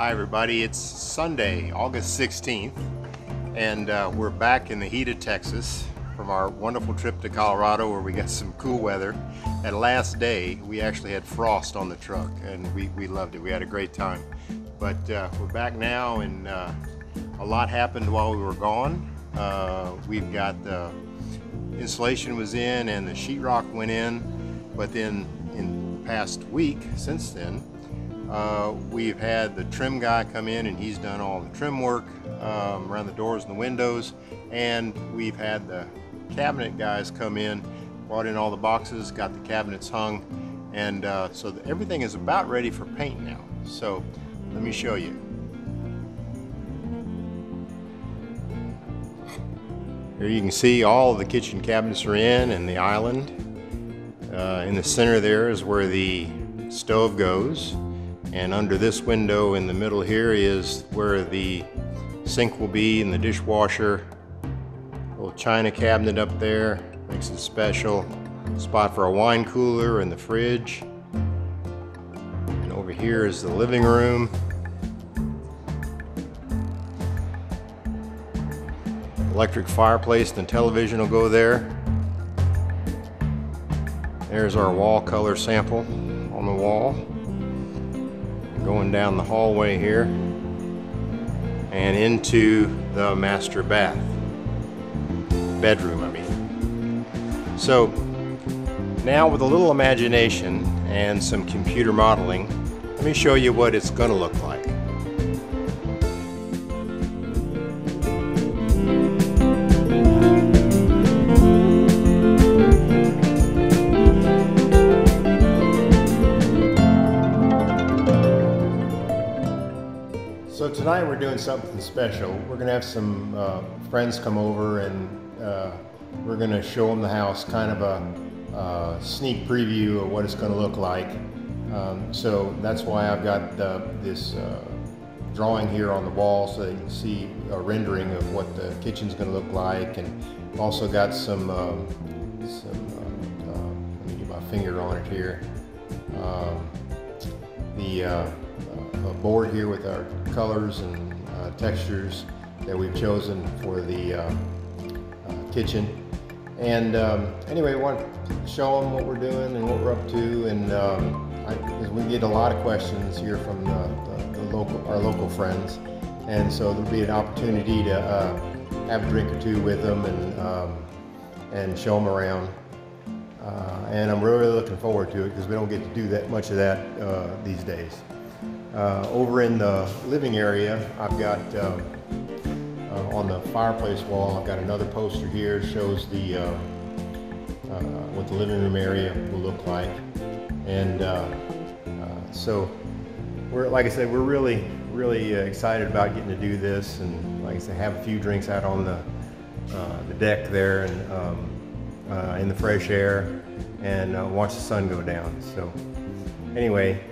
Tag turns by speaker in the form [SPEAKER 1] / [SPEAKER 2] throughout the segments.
[SPEAKER 1] Hi everybody, it's Sunday, August 16th, and we're back in the heat of Texas from our wonderful trip to Colorado where we got some cool weather. That last day, we actually had frost on the truck and we loved it. We had a great time. But we're back now and a lot happened while we were gone. We've got the insulation was in and the sheetrock went in, but then in the past week since then, we've had the trim guy come in and he's done all the trim work around the doors and the windows, and we've had the cabinet guys come in, brought in all the boxes, got the cabinets hung, and so everything is about ready for paint now. So let me show you. Here you can see all of the kitchen cabinets are in, and the island. In the center there is where the stove goes. And under this window in the middle here is where the sink will be and the dishwasher. Little china cabinet up there makes it special. Spot for a wine cooler and the fridge. And over here is the living room. Electric fireplace and television will go there. There's our wall color sample on the wall. Going down the hallway here and into the master bedroom, I mean. So now with a little imagination and some computer modeling, let me show you what it's going to look like. So tonight we're doing something special. We're going to have some friends come over and we're going to show them the house, kind of a sneak preview of what it's going to look like. So that's why I've got this drawing here on the wall so that you can see a rendering of what the kitchen's going to look like. And I've also got some let me get my finger on it here. A board here with our colors and textures that we've chosen for the kitchen. And anyway, I want to show them what we're doing and what we're up to. And we get a lot of questions here from our local friends, and so there'll be an opportunity to have a drink or two with them and show them around. And I'm really looking forward to it because we don't get to do that much of that these days. Over in the living area, I've got on the fireplace wall, I've got another poster here. It shows the what the living room area will look like. And so we're, like I said, we're really excited about getting to do this, and like I said, have a few drinks out on the deck there and in the fresh air, and watch the sun go down. So anyway,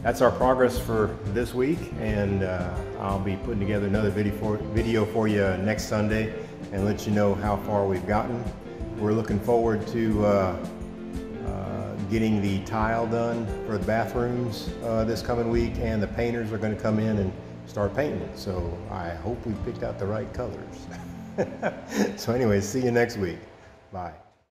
[SPEAKER 1] that's our progress for this week, and I'll be putting together another video for you next Sunday and let you know how far we've gotten. We're looking forward to getting the tile done for the bathrooms this coming week, and the painters are going to come in and start painting it. So I hope we picked out the right colors. So anyway, see you next week. Bye.